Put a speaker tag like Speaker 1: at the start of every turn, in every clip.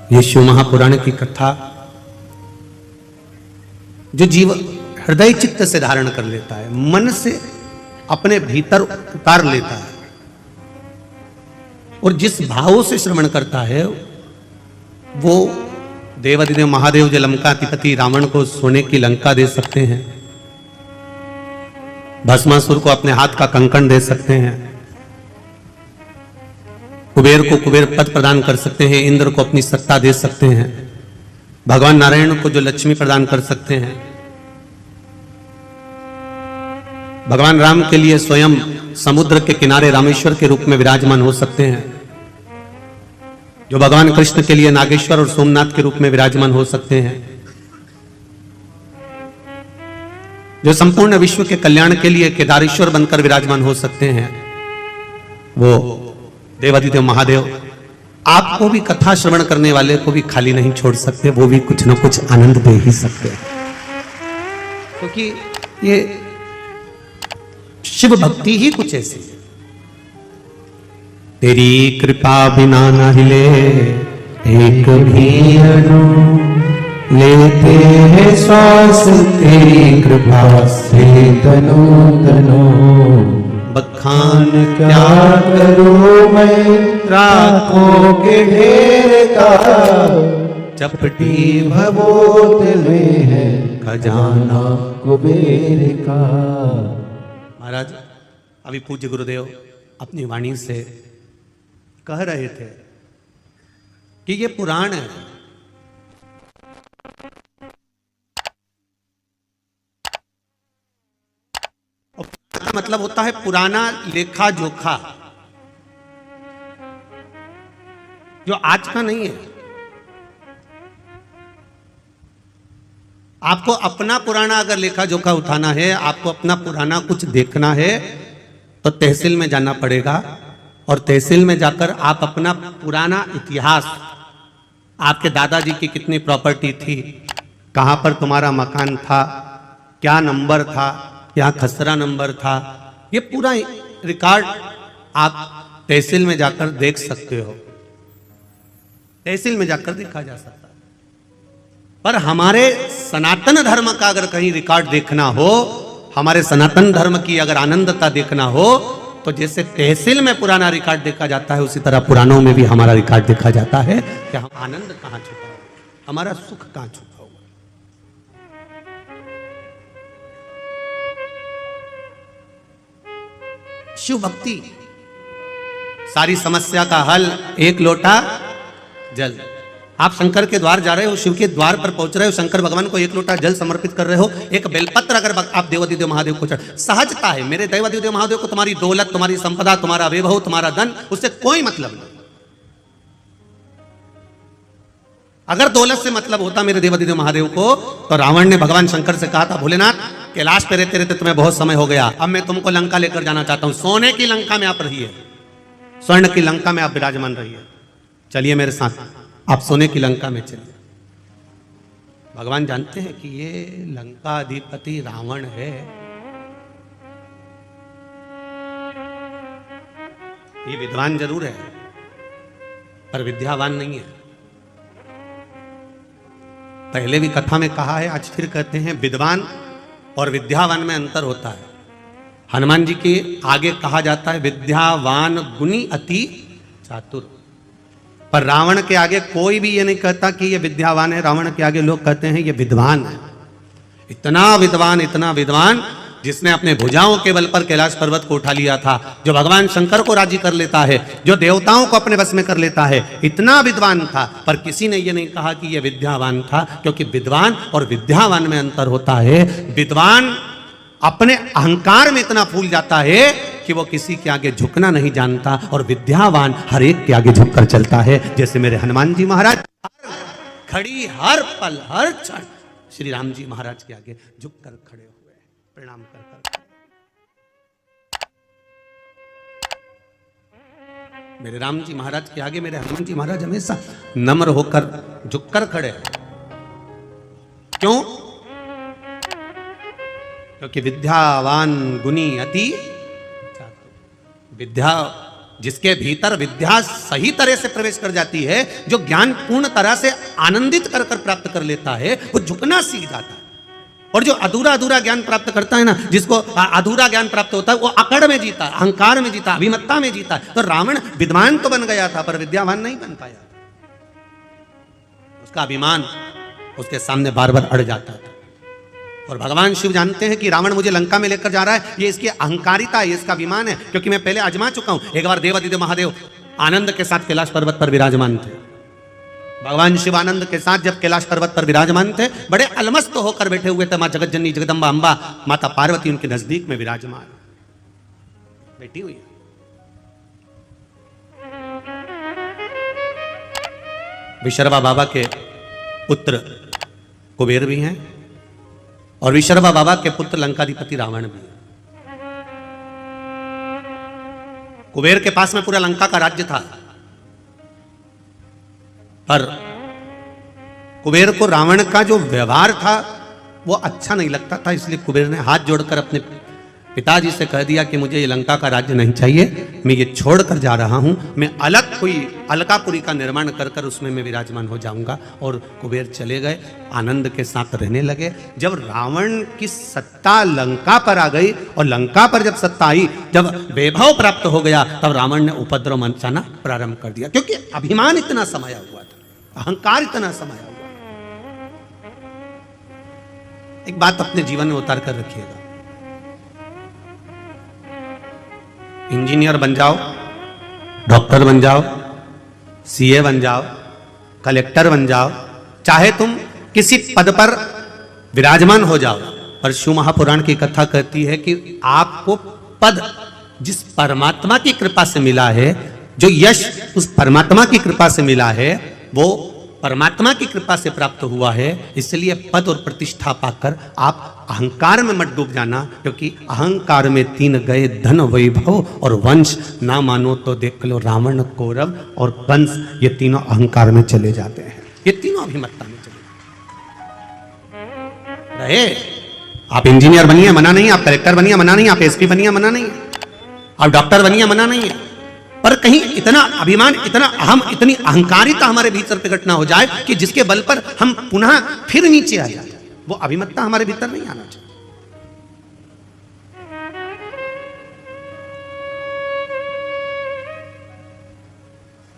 Speaker 1: ये शिव महापुराण की कथा जो जीव हृदय चित्त से धारण कर लेता है, मन से अपने भीतर उतार लेता है और जिस भाव से श्रवण करता है वो देवाधिदेव महादेव जो लंकाधिपति रावण को सोने की लंका दे सकते हैं, भस्मासुर को अपने हाथ का कंकण दे सकते हैं, कुबेर को कुबेर पद प्रदान कर सकते हैं, इंद्र को अपनी सत्ता दे सकते हैं, भगवान नारायण को जो लक्ष्मी प्रदान कर सकते हैं, भगवान राम के लिए स्वयं समुद्र के किनारे रामेश्वर के रूप में विराजमान हो सकते हैं, जो भगवान कृष्ण के लिए नागेश्वर और सोमनाथ के रूप में विराजमान हो सकते हैं, जो संपूर्ण विश्व के कल्याण के लिए केदारेश्वर बनकर विराजमान हो सकते हैं, वो देवाधिदेव महादेव आपको भी कथा श्रवण करने वाले को भी खाली नहीं छोड़ सकते, वो भी कुछ ना कुछ आनंद दे ही सकते हैं, क्योंकि ये शिव भक्ति ही कुछ ऐसी है। तेरी कृपा बिना न हिले एक भी अणु, लेते हैं श्वास तेरी कृपा से तनो तनो, बखान क्या करूं मैं राखों के ढेर का, चपटी भवोतले है खजाना कुबेर का। महाराज अभी पूज्य गुरुदेव अपनी वाणी से कह रहे थे कि ये पुराण है, और पुराण का मतलब होता है पुराना लेखा जोखा, जो आज का नहीं है। आपको अपना पुराना अगर लेखा जोखा उठाना है, आपको अपना पुराना कुछ देखना है तो तहसील में जाना पड़ेगा, और तहसील में जाकर आप अपना पुराना इतिहास, आपके दादाजी की कितनी प्रॉपर्टी थी, कहां पर तुम्हारा मकान था, क्या नंबर था, क्या खसरा नंबर था, ये पूरा रिकॉर्ड आप तहसील में जाकर देख सकते हो, तहसील में जाकर देखा जा सकता है। पर हमारे सनातन धर्म का अगर कहीं रिकॉर्ड देखना हो, हमारे सनातन धर्म की अगर आनंदता देखना हो, तो जैसे तहसील में पुराना रिकॉर्ड देखा जाता है, उसी तरह पुराणों में भी हमारा रिकॉर्ड देखा जाता है कि हम आनंद कहां छुपा हुआ, हमारा सुख कहां छुपा हुआ। शिव भक्ति सारी समस्या का हल, एक लोटा जल। आप शंकर के द्वार जा रहे हो, शिव के द्वार पर पहुंच रहे हो, शंकर भगवान को एक लोटा जल समर्पित कर रहे हो, एक बेलपत्र अगर आप देवाधिदेव महादेव को चढ़, सहजता है मेरे देवाधिदेव महादेव को तुम्हारी दौलत, तुम्हारी संपदा, तुम्हारा वैभव, तुम्हारा धन, उससे कोई मतलब नहीं। अगर दौलत से मतलब होता मेरे देवाधिदेव महादेव को, तो रावण ने भगवान शंकर से कहा था, भोलेनाथ कैलाश पे रहते रहते तुम्हें बहुत समय हो गया, अब मैं तुमको लंका लेकर जाना चाहता हूं, सोने की लंका में आप रहिए, स्वर्ण की लंका में आप विराजमान रहिए, चलिए मेरे साथ, आप सोने की लंका में चलिए। भगवान जानते हैं कि ये लंका अधिपति रावण है, ये विद्वान जरूर है पर विद्यावान नहीं है। पहले भी कथा में कहा है, आज फिर कहते हैं, विद्वान और विद्यावान में अंतर होता है। हनुमान जी के आगे कहा जाता है विद्यावान गुणी अति चातुर, पर रावण के आगे कोई भी ये नहीं कहता कि ये विद्यावान है, रावण के आगे लोग कहते हैं ये विद्वान है। इतना विद्वान जिसने अपने भुजाओं के बल पर कैलाश पर्वत को उठा लिया था, जो भगवान शंकर को राजी कर लेता है, जो देवताओं को अपने बस में कर लेता है, इतना विद्वान था, पर किसी ने ये नहीं कहा कि ये विद्यावान था, क्योंकि विद्वान और विद्यावान में अंतर होता है। विद्वान अपने अहंकार में इतना फूल जाता है कि वो किसी के आगे झुकना नहीं जानता, और विद्यावान हर एक के आगे झुककर चलता है। जैसे मेरे हनुमान जी महाराज खड़ी हर पल हर क्षण श्री राम जी महाराज के आगे झुककर खड़े हुए, प्रणाम कर कर। मेरे राम जी महाराज के आगे मेरे हनुमान जी महाराज हमेशा नम्र होकर झुककर खड़े। क्यों? क्योंकि विद्यावान गुणी अति चातुर। विद्या जिसके भीतर विद्या सही तरह से प्रवेश कर जाती है, जो ज्ञान पूर्ण तरह से आनंदित कर प्राप्त कर लेता है, वो झुकना सीख जाता है। और जो अधूरा अधूरा ज्ञान प्राप्त करता है ना, जिसको अधूरा ज्ञान प्राप्त होता है, वो अकड़ में जीता, अहंकार में जीता, अभिमत्ता में जीता। तो रावण विद्वान तो बन गया था पर विद्यावान नहीं बन पाया। उसका अभिमान उसके सामने बार बार अड़ जाता था। और भगवान शिव जानते हैं कि रावण मुझे लंका में लेकर जा रहा है, ये इसकी अहंकारिता है, ये इसका अभिमान है, क्योंकि मैं पहले आजमा चुका हूं। एक बार देवादिदेव महादेव आनंद के साथ कैलाश पर्वत पर विराजमान थे। भगवान शिवानंद के साथ जब कैलाश पर्वत पर विराजमान थे, बड़े अलमस्त होकर बैठे हुए थे। मां जगत जननी जगदम्बा अंबा माता पार्वती उनके नजदीक में विराजमान बैठी हुई है। विशर्वा बाबा के पुत्र कुबेर भी हैं और विशर्वा बाबा के पुत्र लंकाधिपति रावण भी है। कुबेर के पास में पूरा लंका का राज्य था, पर कुबेर को रावण का जो व्यवहार था वो अच्छा नहीं लगता था, इसलिए कुबेर ने हाथ जोड़कर अपने पिताजी से कह दिया कि मुझे ये लंका का राज्य नहीं चाहिए, मैं ये छोड़कर जा रहा हूं, मैं अलग कोई अलकापुरी का निर्माण कर कर उसमें मैं विराजमान हो जाऊंगा। और कुबेर चले गए, आनंद के साथ रहने लगे। जब रावण की सत्ता लंका पर आ गई और लंका पर जब सत्ता आई, जब वैभव प्राप्त हो गया, तब रावण ने उपद्रव मचाना प्रारंभ कर दिया, क्योंकि अभिमान इतना समाया हुआ था, अहंकार इतना समाया हुआ। एक बात अपने जीवन में उतार कर रखिएगा, इंजीनियर बन जाओ, डॉक्टर बन जाओ, सीए बन जाओ, कलेक्टर बन जाओ, चाहे तुम किसी पद पर विराजमान हो जाओ, पर शिव महापुराण की कथा कहती है कि आपको पद जिस परमात्मा की कृपा से मिला है, जो यश उस परमात्मा की कृपा से मिला है, वो परमात्मा की कृपा से प्राप्त हुआ है। इसलिए पद और प्रतिष्ठा पाकर आप अहंकार में मत डूब जाना, क्योंकि अहंकार में 3 गए, धन वैभव और वंश। ना मानो तो देख लो रावण, कौरव और कंस, ये तीनों अहंकार में चले जाते हैं, ये तीनों अभिमत्ता में चले रहे। आप इंजीनियर बनिए, मना नहीं, आप कलेक्टर बनिए, मना नहीं, आप एसपी बनिए, मना नहीं, आप डॉक्टर बनिए, मना नहीं है, पर कहीं इतना अभिमान, इतना अहम, इतनी अहंकारिता हमारे भीतर प्रकट ना हो जाए कि जिसके बल पर हम पुनः फिर नीचे आ जाए। वो अभिमत्ता हमारे भीतर नहीं आना चाहिए।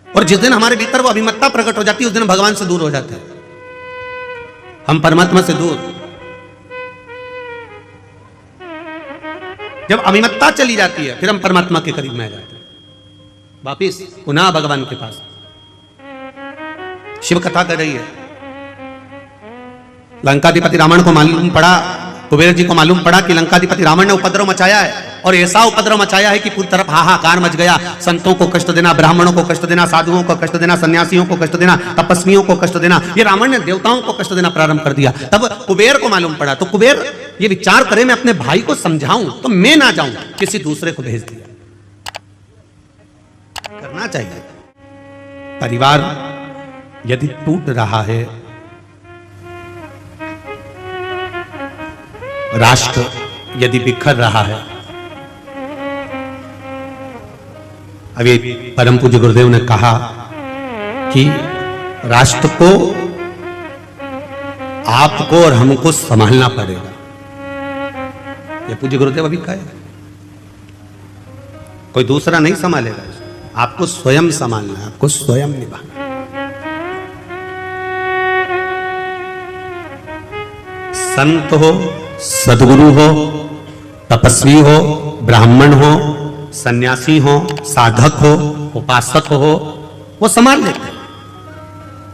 Speaker 1: और जिस दिन हमारे भीतर वो अभिमत्ता प्रकट हो जाती है, उस दिन भगवान से दूर हो जाते हैं, हम परमात्मा से दूर। जब अभिमत्ता चली जाती है, फिर हम परमात्मा के करीब में आ जाते हैं, वापिस पुनः भगवान के पास। शिव कथा कर रही है, लंकाधिपति रावण को मालूम पड़ा, कुबेर जी को मालूम पड़ा कि लंकाधिपति रावण ने उपद्रव मचाया है, और ऐसा उपद्रव मचाया है कि पूरी तरफ हाहाकार मच गया। संतों को कष्ट देना, ब्राह्मणों को कष्ट देना, साधुओं को कष्ट देना, सन्यासियों को कष्ट देना, तपस्वियों को कष्ट देना, ये रावण ने देवताओं को कष्ट देना प्रारंभ कर दिया। तब कुबेर को मालूम पड़ा, तो कुबेर ये विचार करे मैं अपने भाई को समझाऊं तो मैं ना जाऊं, किसी दूसरे को भेज दिया। करना चाहिए। परिवार यदि टूट रहा है, राष्ट्र यदि बिखर रहा है, अभी परम पूज्य गुरुदेव ने कहा कि राष्ट्र को आपको और हमको संभालना पड़ेगा। ये पूज्य गुरुदेव अभी कहे, कोई दूसरा नहीं संभालेगा, आपको स्वयं संभालना है, आपको स्वयं निभाना। संत हो, सदगुरु हो, तपस्वी हो, ब्राह्मण हो, सन्यासी हो, साधक हो, उपासक हो, वो संभाल लेते हैं।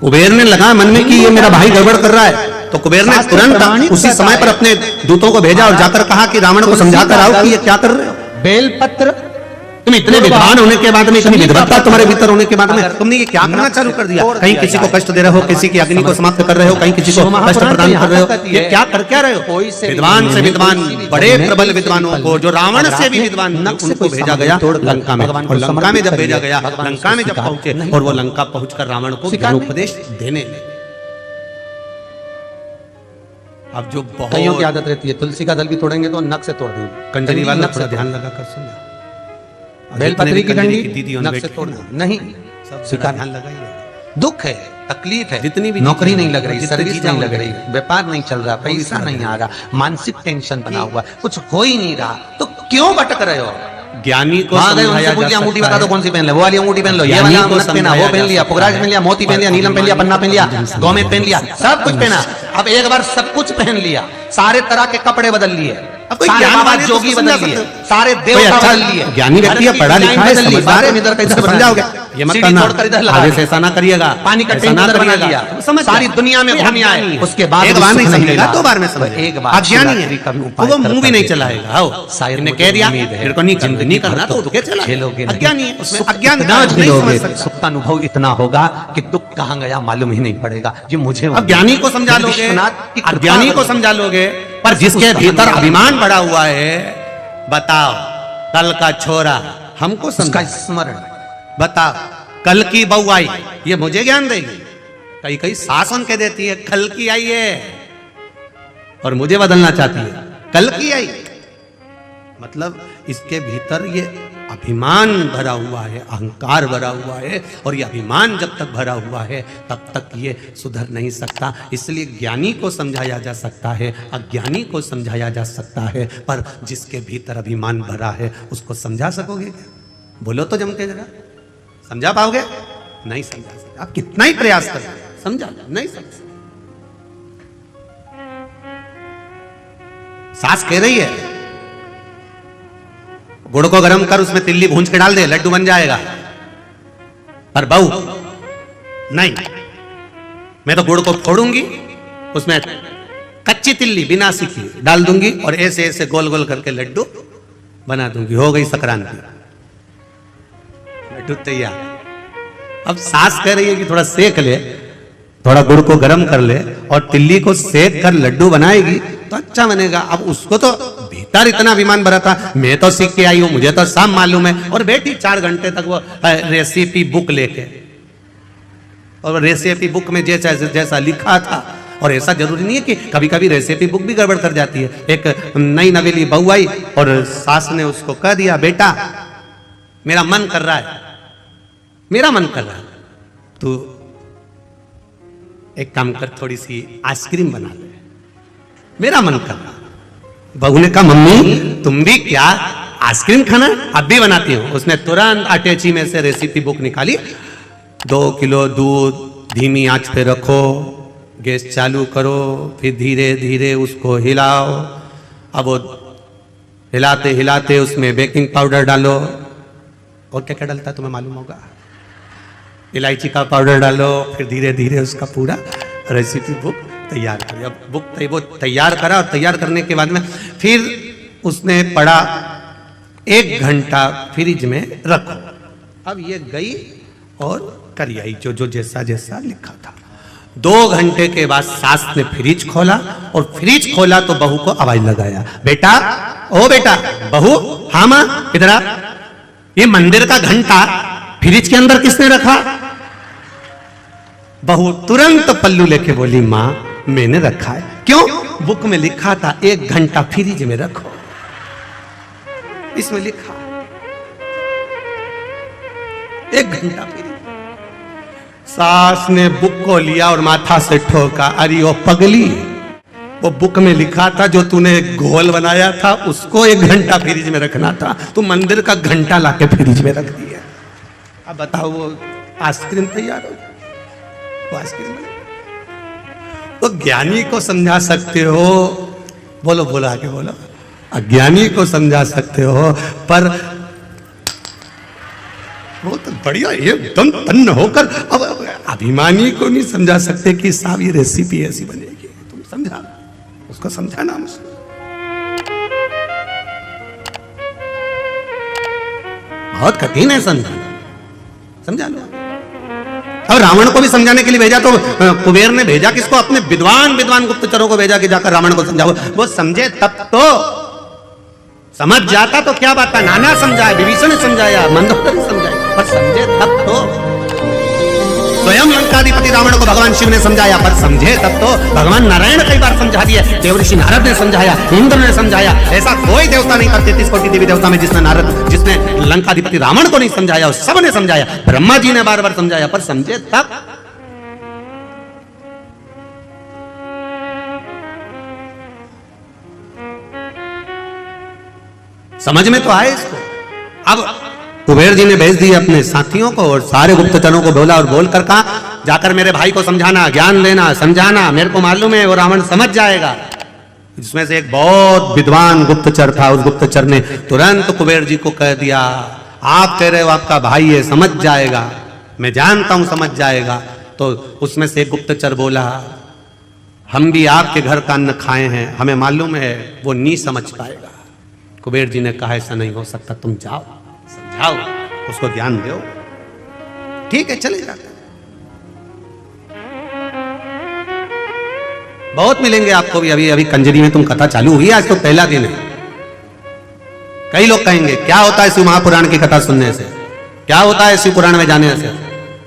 Speaker 1: कुबेर ने लगा मन में कि ये मेरा भाई गड़बड़ कर रहा है, तो कुबेर ने तुरंत उसी समय पर अपने दूतों को भेजा और जाकर कहा कि रावण को समझाकर आओ कि ये क्या कर रहे हो।
Speaker 2: बेलपत्र,
Speaker 1: तुम इतने विद्वान होने के बाद में, इतनी विद्वत्ता तुम्हारे भीतर होने के बाद में, तुमने ये क्या करना चालू कर दिया? कहीं किसी को कष्ट दे रहे हो, किसी की अग्नि को समाप्त कर रहे हो, कहीं किसी को कष्ट प्रदान कर रहे हो, ये क्या कर क्या रहे हो? विद्वान से विद्वान, बड़े प्रबल विद्वानों को, जो रावण से भी विद्वान, उनको भेजा गया लंका में। और लंका में जब भेजा गया, लंका में जब पहुंचे, और वो लंका पहुंचकर रावण को ज्ञानोपदेश देने लगे। अब जो
Speaker 2: कईयों की आदत रहती है, तुलसी का दल भी तोड़ेंगे तो नख से तोड़ देंगे।
Speaker 1: कंजरी वाला थोड़ा ध्यान लगा कर सुन,
Speaker 2: बेलपत्री की डंडी
Speaker 1: दीदी
Speaker 2: नख से तोड़ना नहीं,
Speaker 1: स्वीकार ध्यान लगाइए।
Speaker 2: दुख है, तकलीफ है,
Speaker 1: जितनी भी
Speaker 2: नौकरी नहीं लग रही,
Speaker 1: जितनी
Speaker 2: सर्विस
Speaker 1: चीजें
Speaker 2: नहीं लग
Speaker 1: हो
Speaker 2: रही, व्यापार नहीं चल रहा, पैसा नहीं आ रहा, मानसिक टेंशन बना हुआ, कुछ हो ही नहीं रहा, तो क्यों भटक रहे हो?
Speaker 1: ज्ञानी को
Speaker 2: वहां गए,
Speaker 1: समझाया
Speaker 2: उनसे पूछ लिया,
Speaker 1: जा
Speaker 2: अंगूठी
Speaker 1: सकता
Speaker 2: बता दो
Speaker 1: है।
Speaker 2: कौन सी पहन ले, वो वाली अंगूठी पहन लो, ये
Speaker 1: ज्ञानी
Speaker 2: वाला
Speaker 1: को
Speaker 2: नथ पहना, वो
Speaker 1: समझाया
Speaker 2: पहन
Speaker 1: जा
Speaker 2: लिया,
Speaker 1: सकता
Speaker 2: पुखराज
Speaker 1: है।
Speaker 2: पहन लिया, मोती पहन लिया, नीलम पहन लिया, पन्ना पहन लिया, गौमेद पहन लिया, सब कुछ पहना। अब एक बार सब कुछ पहन लिया, सारे तरह के कपड़े बदल लिए,
Speaker 1: अब कोई
Speaker 2: सारे
Speaker 1: ज्ञान
Speaker 2: बाबा
Speaker 1: वाले तो
Speaker 2: जोगी
Speaker 1: समझा
Speaker 2: बदल लिए,
Speaker 1: सकते हो।
Speaker 2: सारे
Speaker 1: कोई
Speaker 2: देवता
Speaker 1: अच्छा
Speaker 2: बदल लिए,
Speaker 1: ज्ञानी व्यक्ति है, पढ़ा लिखा है, समझदार है,
Speaker 2: इधर का इधर
Speaker 1: उसको
Speaker 2: बना
Speaker 1: समझाओगे।
Speaker 2: दिया,
Speaker 1: ये मत
Speaker 2: सीढ़ी
Speaker 1: करना,
Speaker 2: तोड़कर इधर लगा
Speaker 1: आगे
Speaker 2: दिया,
Speaker 1: से ऐसा ना करिएगा,
Speaker 2: पानी का
Speaker 1: ऐसा
Speaker 2: टैंक
Speaker 1: ना
Speaker 2: इधर बना
Speaker 1: करिएगा।
Speaker 2: दिया,
Speaker 1: समझ
Speaker 2: सारी
Speaker 1: जाए।
Speaker 2: दुनिया में
Speaker 1: कोई
Speaker 2: घूम आए,
Speaker 1: अज्ञानी है।
Speaker 2: उसके बाद
Speaker 1: एक बार
Speaker 2: भी
Speaker 1: नहीं
Speaker 2: सुख नहीं
Speaker 1: समझेगा,
Speaker 2: मिला।
Speaker 1: 2 बार में
Speaker 2: तो
Speaker 1: समझेगा।
Speaker 2: एक बार
Speaker 1: अज्ञानी
Speaker 2: शिवरात्रि का भी
Speaker 1: है,
Speaker 2: उपाय
Speaker 1: वो
Speaker 2: कर
Speaker 1: मूवी
Speaker 2: कर
Speaker 1: नहीं
Speaker 2: देखें।
Speaker 1: चलाएगा। आओ,
Speaker 2: शायद
Speaker 1: इन्हें
Speaker 2: मुझे
Speaker 1: कह दिया,
Speaker 2: उम्मीद है,
Speaker 1: फिर को नहीं करना,
Speaker 2: जिंदगी
Speaker 1: नहीं करना
Speaker 2: भर
Speaker 1: तो उठ के चला।
Speaker 2: खेलोगे नहीं।
Speaker 1: अज्ञानी है, उसमें
Speaker 2: सुख
Speaker 1: अज्ञान
Speaker 2: इतना
Speaker 1: नहीं समझ
Speaker 2: झेलोगे,
Speaker 1: सकता।
Speaker 2: सुख का अनुभव इतना होगा कि दुख कहाँ गया मालूम ही नहीं पड़ेगा। ये मुझे
Speaker 1: अब ज्ञानी को समझा लोगे,
Speaker 2: विश्वनाथ की कृपा
Speaker 1: अज्ञानी को
Speaker 2: बनी।
Speaker 1: समझा लोगे, पर जिसके भीतर अभिमान बढ़ा हुआ है, बताओ कल का छोरा हमको
Speaker 2: उसका
Speaker 1: समझा,
Speaker 2: स्मरण,
Speaker 1: बताओ कल की बहू आई, ये मुझे ज्ञान देगी? कई कई शासन के देती है, कल की आई है और मुझे बदलना चाहती है, कल की आई। मतलब इसके भीतर ये अभिमान भरा हुआ है, अहंकार भरा हुआ है, और ये अभिमान जब तक भरा हुआ है तब तक ये सुधर नहीं सकता। इसलिए ज्ञानी को समझाया जा सकता है, अज्ञानी को समझाया जा सकता है, पर जिसके भीतर अभिमान भरा है उसको समझा सकोगे क्या? बोलो तो जम के जरा, समझा पाओगे? नहीं समझा सकते। आप कितना ही प्रयास करें, समझा नहीं समझ सकते। सास कह रही है गुड़ को गर्म कर, उसमें तिल्ली भूंज के डाल दे, लड्डू बन जाएगा। पर बहू नहीं, मैं तो गुड़ को फोड़ूंगी, उसमें कच्ची तिल्ली बिना सीखी डाल दूंगी और ऐसे ऐसे गोल गोल करके लड्डू बना दूंगी। हो गई संक्रांति, लड्डू तैयार। अब सास कह रही है कि थोड़ा सेक ले, थोड़ा गुड़ को गर्म कर ले और तिल्ली को सेक कर लड्डू बनाएगी तो अच्छा बनेगा। अब उसको तो भीतर इतना अभिमान भरा था, मैं तो सीख के आई हूं, मुझे तो सब मालूम है, और बैठी 4 घंटे तक वो रेसिपी बुक लेके, और रेसिपी बुक में जैसा जैसा लिखा था। और ऐसा जरूरी नहीं है कि कभी कभी रेसिपी बुक भी गड़बड़ कर जाती है। एक नई नवेली बहू आई और सास ने उसको कह दिया, बेटा मेरा मन कर रहा है, मेरा मन कर रहा है, तू एक काम कर, थोड़ी सी आइसक्रीम बना ले, मेरा मन कर रहा। बहू ने कहा, मम्मी तुम भी क्या आइसक्रीम खाना? अब भी बनाती हो। उसने तुरंत अटैची में से रेसिपी बुक निकाली, 2 किलो दूध धीमी आंच पे रखो, गैस चालू करो, फिर धीरे धीरे उसको हिलाओ। अब वो हिलाते हिलाते उसमें बेकिंग पाउडर डालो, और क्या क्या डलता है तुम्हें मालूम होगा, इलायची का पाउडर डालो, फिर धीरे धीरे उसका पूरा रेसिपी बुक तैयार करी। अब बुक वो तैयार करा, और तैयार करने के बाद में फिर उसने पढ़ा 1 घंटा फ्रिज में रखो। अब ये गई और करी आई जो जो जैसा जैसा लिखा था। 2 घंटे के बाद सास ने फ्रिज खोला, और फ्रिज खोला तो बहू को आवाज लगाया, बेटा ओ बेटा, बहू हाँ मां इधर आ, ये मंदिर का घंटा फ्रिज के अंदर किसने रखा? बहू तुरंत पल्लू लेके बोली, मां मैंने रखा है। क्यों? बुक में लिखा था 1 घंटा फ्रिज में रखो, इसमें लिखा 1 घंटा फ्रिज। सास ने बुक को लिया और माथा से ठोका, अरे ओ पगली, वो बुक में लिखा था जो तूने घोल बनाया था उसको 1 घंटा फ्रिज में रखना था, तू मंदिर का घंटा लाके फ्रिज में रख दिया। अब बताओ वो आइसक्रीम तैयार हो, वो आइसक्रीम तो ज्ञानी को समझा सकते हो, बोलो बोलो आगे बोलो, अज्ञानी को समझा सकते हो, पर वो तो बढ़िया एकदम तन्न होकर अब अभिमानी को नहीं समझा सकते कि साहब ये रेसिपी ऐसी बनेगी। तुम समझा, उसको समझाना मुझे बहुत कठिन है समझाना, समझा लो। अब रावण को भी समझाने के लिए भेजा तो कुबेर ने भेजा किसको? अपने विद्वान गुप्तचरों को भेजा कि जाकर रावण को समझाओ। वो समझे तब तो, समझ जाता तो क्या बात था, नाना समझाया, विभीषण ने समझाया, मंदोदरी समझाया, पर समझे तब तो। स्वयं लंकाधिपति रावण को भगवान शिव ने समझाया, पर समझे तब तो भगवान नारायण कई बार समझा दिए, देवऋषि नारद ने समझाया, इंद्र ने समझाया। ऐसा कोई देवता नहीं करते 33 कोटि देवी देवता में जिसने लंकाधिपति रावण को नहीं समझाया, सब ने समझाया। ब्रह्मा जी ने बार बार समझाया, पर समझे तब। समझ में तो आए इसको। अब कुबेर जी ने भेज दिए अपने साथियों को और सारे गुप्तचरों को बोला और बोलकर कहा, जाकर मेरे भाई को समझाना, ज्ञान देना, समझाना, मेरे को मालूम है वो रावण समझ जाएगा। जिसमें से एक बहुत विद्वान गुप्तचर था, उस गुप्तचर ने तुरंत कुबेर जी को कह दिया, आप कह रहे हो आपका भाई है, समझ जाएगा, मैं जानता हूं समझ जाएगा। तो उसमें से एक गुप्तचर बोला, हम भी आपके घर का अन्न खाए हैं, हमें मालूम है वो नहीं समझ पाएगा। कुबेर जी ने कहा, ऐसा नहीं हो सकता, तुम जाओ, समझाओ, उसको ज्ञान दो। ठीक है, चले जाते। बहुत मिलेंगे आपको भी। अभी कंजरी में तुम कथा चालू हुई है, आज तो पहला दिन है। कई लोग कहेंगे क्या होता है शिव महापुराण की कथा सुनने से, क्या होता है शिव पुराण में जाने से।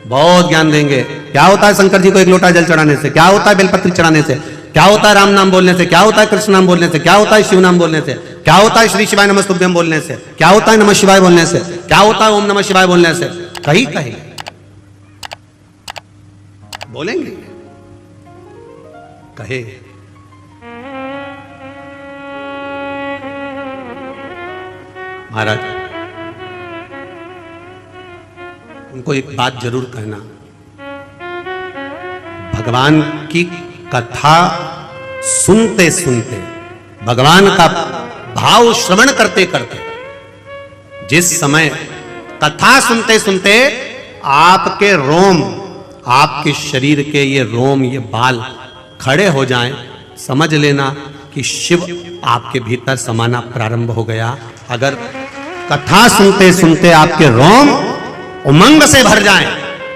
Speaker 1: बहुत ज्ञान देंगे। क्या होता है शंकर जी को एक लोटा जल चढ़ाने से, क्या होता है बेलपत्री चढ़ाने से, क्या होता है राम नाम बोलने से, क्या होता है कृष्ण नाम बोलने से, क्या होता है शिव नाम बोलने से, क्या होता है श्री शिवाय नमस्तुभ्यम बोलने से, क्या होता है नमः शिवाय बोलने से, क्या होता है ओम नमः शिवाय बोलने से। कहीं कहीं बोलेंगे, कहे। महाराज उनको एक बात जरूर कहना, भगवान की कथा सुनते सुनते, भगवान का भाव श्रवण करते करते, जिस समय कथा सुनते सुनते आपके रोम, आपके शरीर के ये रोम, ये बाल खड़े हो जाएं, समझ लेना कि शिव आपके भीतर समाना प्रारंभ हो गया। अगर कथा सुनते सुनते आपके रोम उमंग से भर जाएं,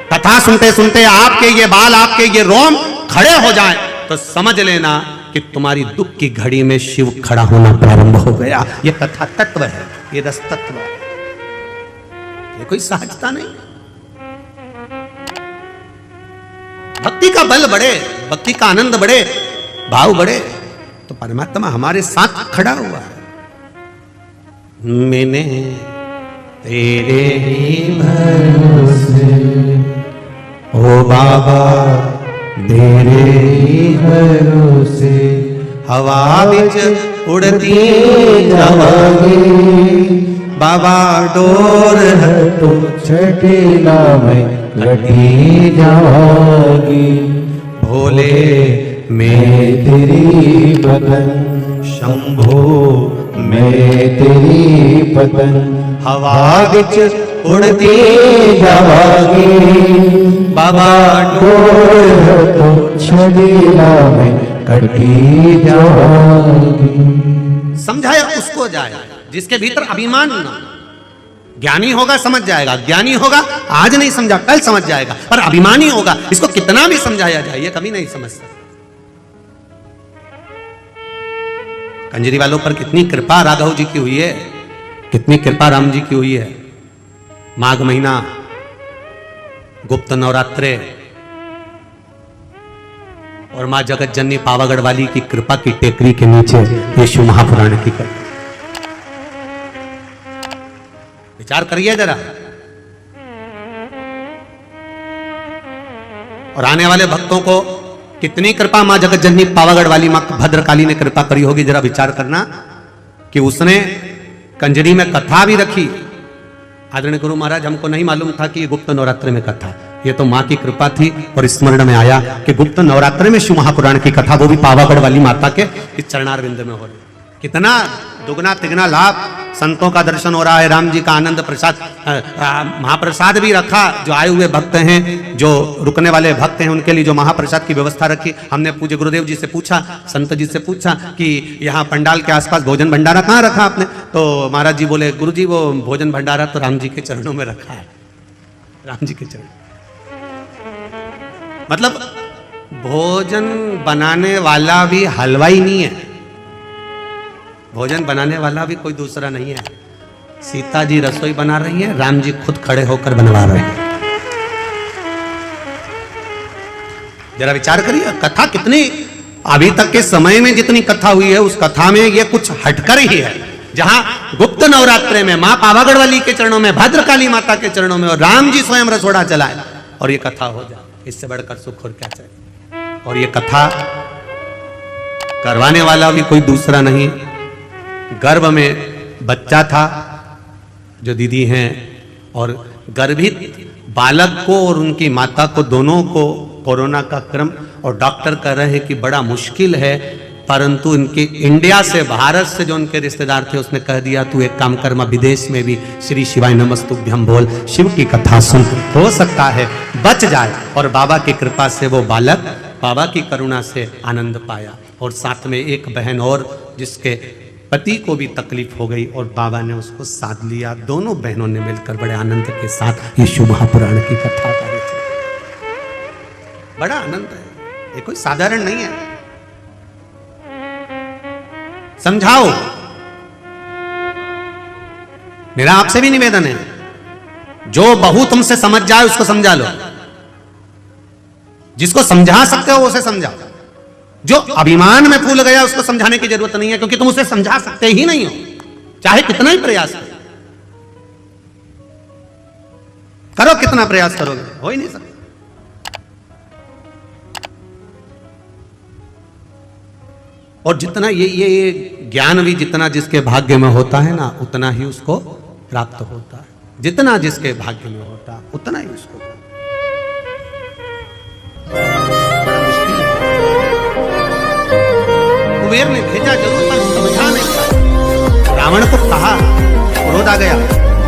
Speaker 1: कथा सुनते सुनते आपके ये बाल, आपके ये रोम खड़े हो जाएं, तो समझ लेना कि तुम्हारी दुख की घड़ी में शिव खड़ा होना प्रारंभ हो गया। ये कथा तत्व है, ये रस तत्व है, ये कोई सहजता नहीं। भक्ति का बल बढ़े, भक्ति का आनंद बढ़े, भाव बढ़े, तो परमात्मा हमारे साथ खड़ा हुआ है। मैंने तेरे ही भरोसे, ओ बाबा तेरे ही भरोसे, हवा बिच उड़ती जावांगी, बाबा डोर है तो
Speaker 3: छठेला में लटी जावांगी,
Speaker 1: भोले
Speaker 3: मैं तेरी बदन,
Speaker 1: शंभो
Speaker 3: मैं तेरी पतन,
Speaker 1: हवा
Speaker 3: बिच उड़ती जावांगी,
Speaker 1: बाबा
Speaker 3: डोर तो छठेला में कटी जावांगी।
Speaker 1: समझाया उसको जाए जिसके भीतर अभिमान ना। ज्ञानी होगा समझ जाएगा, ज्ञानी होगा आज नहीं समझा कल समझ जाएगा, पर अभिमानी होगा इसको कितना भी समझाया जाए ये कभी नहीं समझ सकता। कंजरी वालों पर कितनी कृपा राघव जी की हुई है, कितनी कृपा राम जी की हुई है। माघ महीना, गुप्त नवरात्रे और मां जगत जननी पावागढ़ वाली की कृपा की टेकरी के नीचे ये शिव महापुराण की कथा। विचार करिए जरा। और आने वाले भक्तों को कितनी कृपा मां जगत जननी पावागढ़ वाली मां भद्रकाली ने कृपा करी होगी। जरा विचार करना कि उसने कंजरी में कथा भी रखी। आदरणीय गुरु महाराज हमको नहीं मालूम था कि ये गुप्त नवरात्रि में कथा, ये तो मां की कृपा थी और स्मरण में आया कि गुप्त नवरात्रि में शिव महापुराण की कथा, वो भी पावागढ़ वाली माता के इस चरणारविंद में हो रही। कितना दुगना तिगना लाभ, संतों का दर्शन हो रहा है, राम जी का आनंद प्रसाद, महाप्रसाद भी रखा। जो आए हुए भक्त हैं, जो रुकने वाले भक्त हैं, उनके लिए जो महाप्रसाद की व्यवस्था रखी। हमने पूज्य गुरुदेव जी से पूछा, संत जी से पूछा कि यहाँ पंडाल के आसपास भोजन भंडारा कहाँ रखा आपने? तो महाराज जी बोले, गुरु जी वो भोजन भंडारा तो राम जी के चरणों में रखा है, राम जी के चरण। मतलब भोजन बनाने वाला भी हलवाई नहीं है, भोजन बनाने वाला भी कोई दूसरा नहीं है। सीता जी रसोई बना रही है, राम जी खुद खड़े होकर बनवा रहे हैं। जरा विचार करिए, कथा कितनी, अभी तक के समय में जितनी कथा हुई है उस कथा में ये कुछ हटकर ही है। जहां गुप्त नवरात्रे में मां पावागढ़ वाली के चरणों में, भद्रकाली माता के चरणों में और राम जी स्वयं रसोड़ा चलाए और ये कथा हो जाए, इससे बढ़कर सुख और क्या चाहिए। और ये कथा करवाने वाला भी कोई दूसरा नहीं, गर्भ में बच्चा था जो दीदी हैं, और गर्भित बालक को और उनकी माता को दोनों को कोरोना का क्रम, और डॉक्टर कह रहे हैं कि बड़ा मुश्किल है, परंतु इनके इंडिया से, भारत से जो उनके रिश्तेदार थे उसने कह दिया तू एक काम कर, मैं विदेश में भी श्री शिवाय नमस्तुभ्यं बोल, शिव की कथा सुन, हो सकता है बच जाए। और बाबा की कृपा से वो बालक बाबा की करुणा से आनंद पाया। और साथ में एक बहन और जिसके पति को भी तकलीफ हो गई और बाबा ने उसको साथ लिया। दोनों बहनों ने मिलकर बड़े आनंद के साथ ये शुभ महापुराण की कथा करी थी। बड़ा आनंद है, ये कोई साधारण नहीं है। समझाओ, मेरा आपसे भी निवेदन है, जो बहू तुमसे समझ जाए उसको समझा लो, जिसको समझा सकते हो उसे समझाओ। जो अभिमान में फूल गया उसको समझाने की जरूरत नहीं है, क्योंकि तुम उसे समझा सकते ही नहीं हो, चाहे कितना ही प्रयास करो, कितना प्रयास करोगे, हो ही नहीं सकता। और जितना ये ज्ञान भी जितना जिसके भाग्य में होता है ना, उतना ही उसको प्राप्त होता है। जितना जिसके भाग्य में होता उतना ही उसको। कुबेर ने भेजा जरूर, पर समझा नहीं। रावण को कहा, क्रोध आ गया,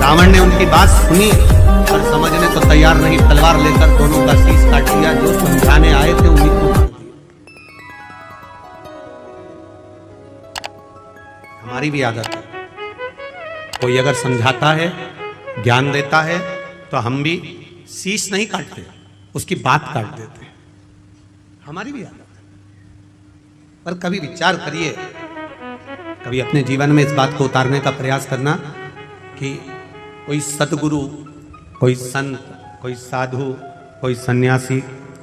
Speaker 1: रावण ने उनकी बात सुनी पर समझने को तैयार नहीं, तलवार लेकर दोनों का शीश काट दिया। जो समझाने आए थे उन्हीं को मार दिया। हमारी भी आदत है, कोई अगर समझाता है, ज्ञान देता है, तो हम भी शीश नहीं काटते, उसकी बात काट देते हैं। हमारी भी आदत है। पर कभी विचार करिए, कभी अपने जीवन में इस बात को उतारने का प्रयास करना कि कोई सतगुरु, कोई संत, कोई साधु, कोई सन्यासी,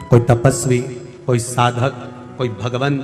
Speaker 1: कोई तपस्वी, कोई साधक, कोई भगवान